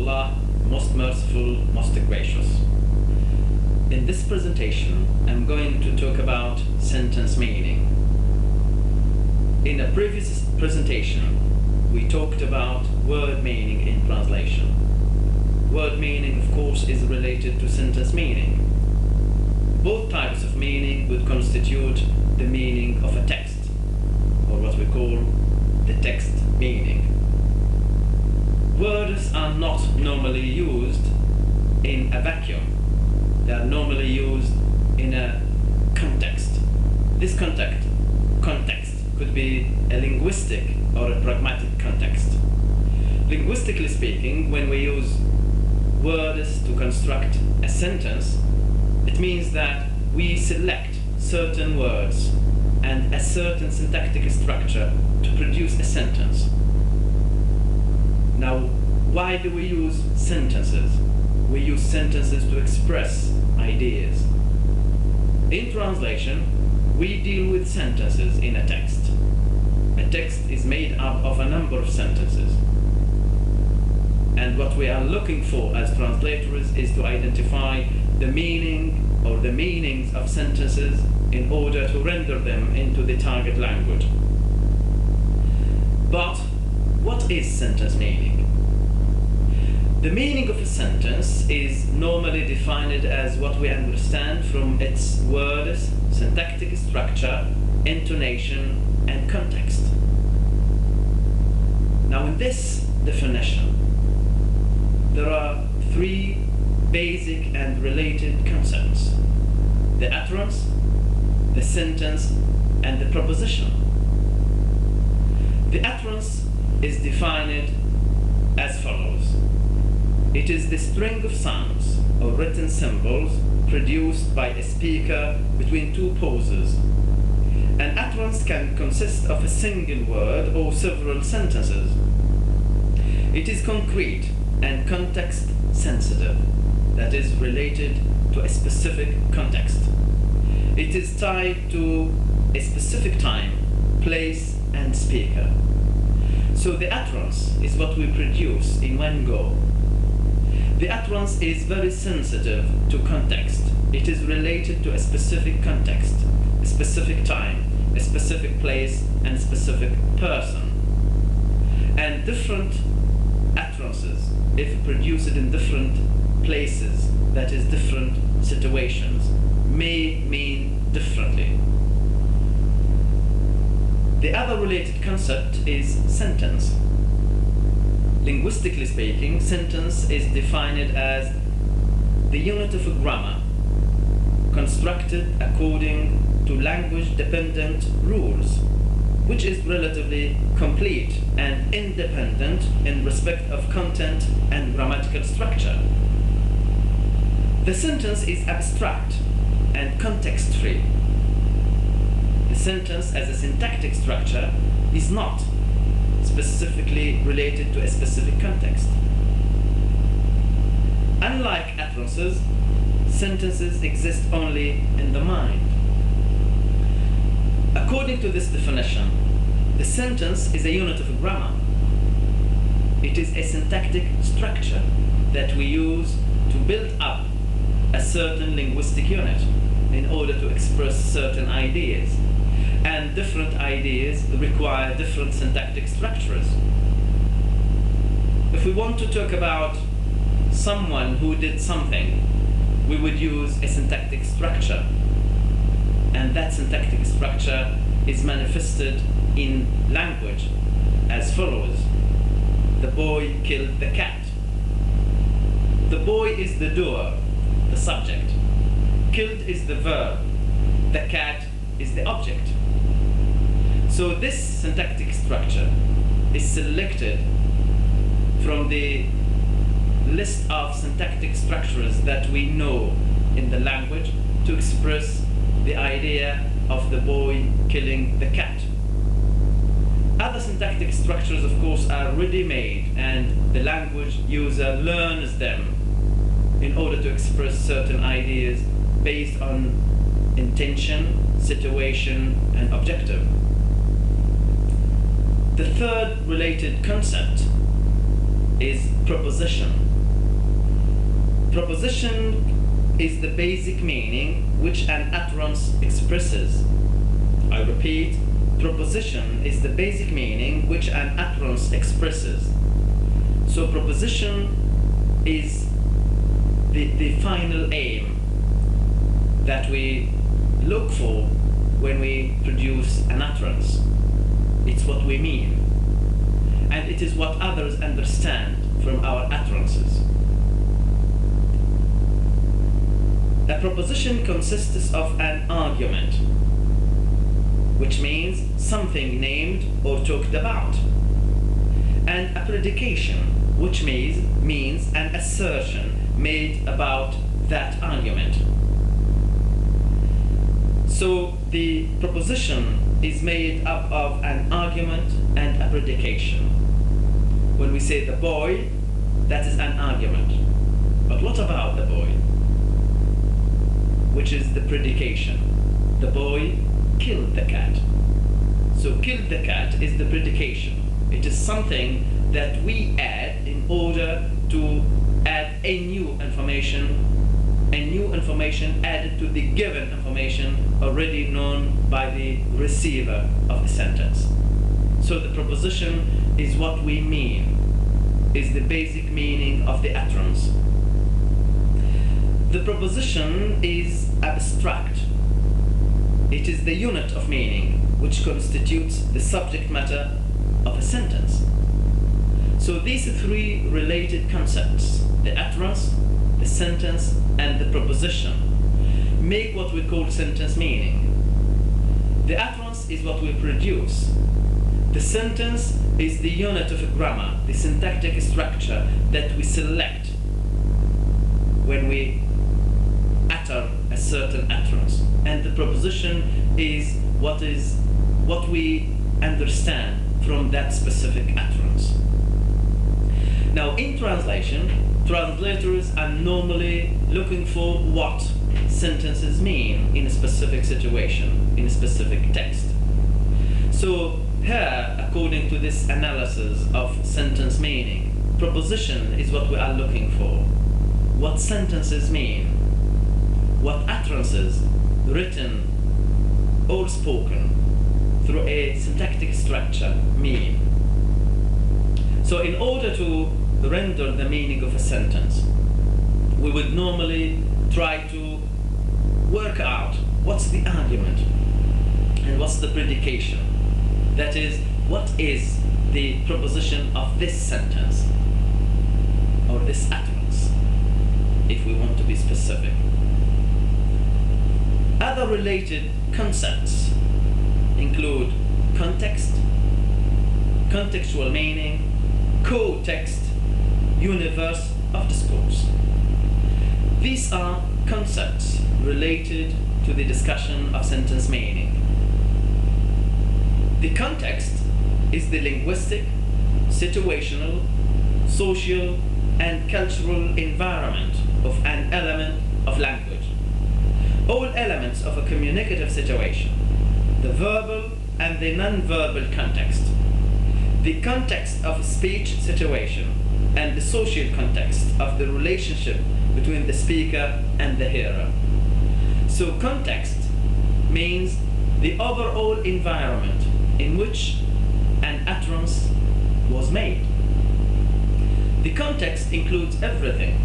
Allah, most merciful, most gracious. In this presentation, I'm going to talk about sentence meaning. In a previous presentation, we talked about word meaning in translation. Word meaning, of course, is related to sentence meaning. Both types of meaning would constitute the meaning of a text, or what we call the text meaning. Words are not normally used in a vacuum. They are normally used in a context. This context could be a linguistic or a pragmatic context. Linguistically speaking, when we use words to construct a sentence, it means that we select certain words and a certain syntactic structure to produce a sentence. Now, why do we use sentences? We use sentences to express ideas. In translation, we deal with sentences in a text. A text is made up of a number of sentences. And what we are looking for as translators is to identify the meaning or the meanings of sentences in order to render them into the target language. But what is sentence meaning? The meaning of a sentence is normally defined as what we understand from its words, syntactic structure, intonation, and context. Now, in this definition, there are three basic and related concepts: the utterance, the sentence, and the proposition. The utterance is defined as follows. It is the string of sounds or written symbols produced by a speaker between two pauses. An utterance can consist of a single word or several sentences. It is concrete and context sensitive, that is related to a specific context. It is tied to a specific time, place, and speaker. So the utterance is what we produce in one go. The utterance is very sensitive to context. It is related to a specific context, a specific time, a specific place, and a specific person. And different utterances, if produced in different places, that is different situations, may mean differently. The other related concept is sentence. Linguistically speaking, sentence is defined as the unit of a grammar constructed according to language-dependent rules, which is relatively complete and independent in respect of content and grammatical structure. The sentence is abstract and context-free. The sentence as a syntactic structure is not specifically related to a specific context. Unlike utterances, sentences exist only in the mind. According to this definition, the sentence is a unit of grammar. It is a syntactic structure that we use to build up a certain linguistic unit in order to express certain ideas. And different ideas require different syntactic structures. If we want to talk about someone who did something, we would use a syntactic structure. And that syntactic structure is manifested in language as follows. The boy killed the cat. The boy is the doer, the subject. Killed is the verb. The cat is the object. So this syntactic structure is selected from the list of syntactic structures that we know in the language to express the idea of the boy killing the cat. Other syntactic structures, of course, are ready-made, and the language user learns them in order to express certain ideas based on intention, situation, and objective. The third related concept is proposition. Proposition is the basic meaning which an utterance expresses. I repeat, proposition is the basic meaning which an utterance expresses. So proposition is the final aim that we look for when we produce an utterance. It's what we mean, and it is what others understand from our utterances. A proposition consists of an argument, which means something named or talked about, and a predication, which means an assertion made about that argument. So the proposition is made up of an argument and a predication. When we say the boy, that is an argument. But what about the boy? Which is the predication. The boy killed the cat. So killed the cat is the predication. It is something that we add in order to add a new information added to the given information already known by the receiver of the sentence. So the proposition is what we mean, is the basic meaning of the utterance. The proposition is abstract. It is the unit of meaning which constitutes the subject matter of a sentence. So these three related concepts, the utterance, the sentence, and the proposition, make what we call sentence meaning. The utterance is what we produce. The sentence is the unit of grammar, the syntactic structure that we select when we utter a certain utterance. And the proposition is what we understand from that specific utterance. Now, in translation, translators are normally looking for what sentences mean in a specific situation, in a specific text. So here, according to this analysis of sentence meaning, proposition is what we are looking for. What sentences mean, what utterances, written or spoken through a syntactic structure, mean. So in order to render the meaning of a sentence, we would normally try to work out what's the argument and what's the predication. That is, what is the proposition of this sentence or this utterance, if we want to be specific. Other related concepts include context, contextual meaning, co-text, universe of discourse. These are concepts related to the discussion of sentence meaning. The context is the linguistic, situational, social, and cultural environment of an element of language. All elements of a communicative situation, the verbal and the non-verbal context, the context of a speech situation, and the social context of the relationship between the speaker and the hearer. So context means the overall environment in which an utterance was made. The context includes everything.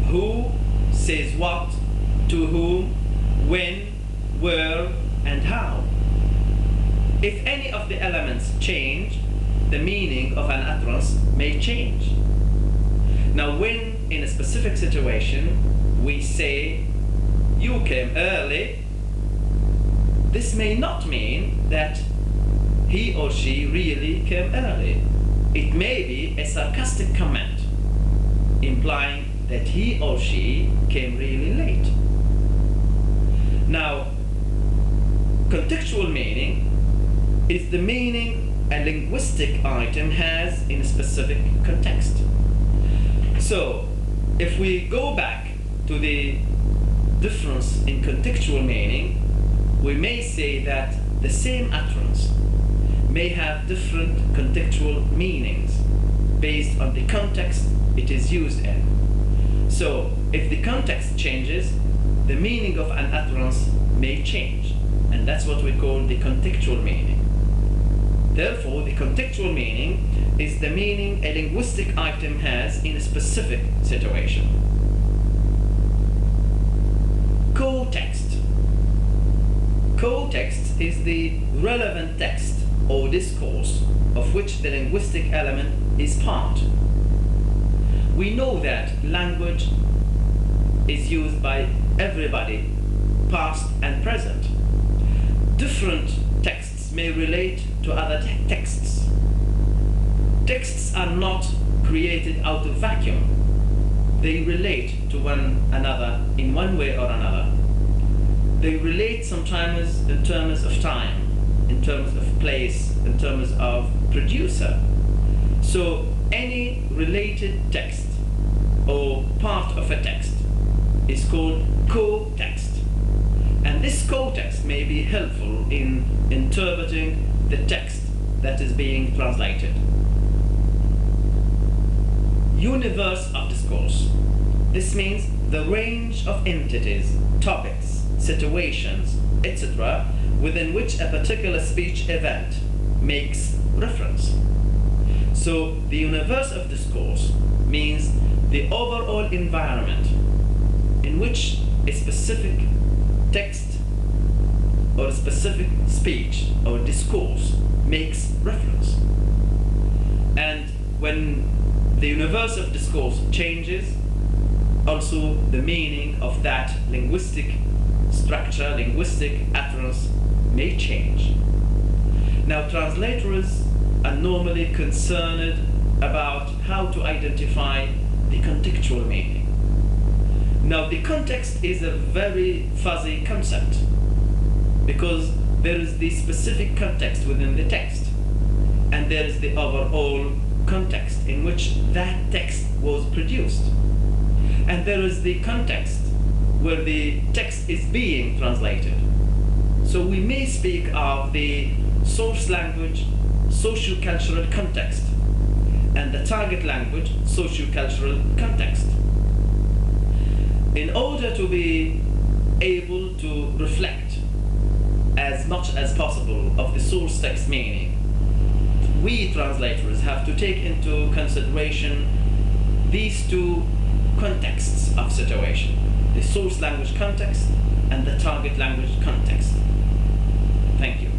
Who says what, to whom, when, where, and how. If any of the elements change, the meaning of an utterance may change. Now, when in a specific situation we say, "You came early," this may not mean that he or she really came early. It may be a sarcastic comment implying that he or she came really late. Now, contextual meaning is the meaning a linguistic item has in a specific context. So, if we go back to the difference in contextual meaning, we may say that the same utterance may have different contextual meanings based on the context it is used in. So, if the context changes, the meaning of an utterance may change, and that's what we call the contextual meaning. Therefore, the contextual meaning is the meaning a linguistic item has in a specific situation. Co-text. Co-text is the relevant text or discourse of which the linguistic element is part. We know that language is used by everybody, past and present. Different texts may relate to other texts. Texts are not created out of vacuum. They relate to one another in one way or another. They relate sometimes in terms of time, in terms of place, in terms of producer. So any related text or part of a text is called co-text. And this co-text may be helpful in interpreting the text that is being translated. Universe of discourse. This means the range of entities, topics, situations, etc., within which a particular speech event makes reference. So the universe of discourse means the overall environment in which a specific text or a specific speech or discourse makes reference. And when the universe of discourse changes, also the meaning of that linguistic structure, linguistic utterance may change. Now, translators are normally concerned about how to identify the contextual meaning. Now, the context is a very fuzzy concept because there is the specific context within the text, and there is the overall context in which that text was produced. And there is the context where the text is being translated. So we may speak of the source language, socio-cultural context, and the target language, socio-cultural context. In order to be able to reflect as much as possible of the source text meaning, we translators have to take into consideration these two contexts of situation, the source language context and the target language context. Thank you.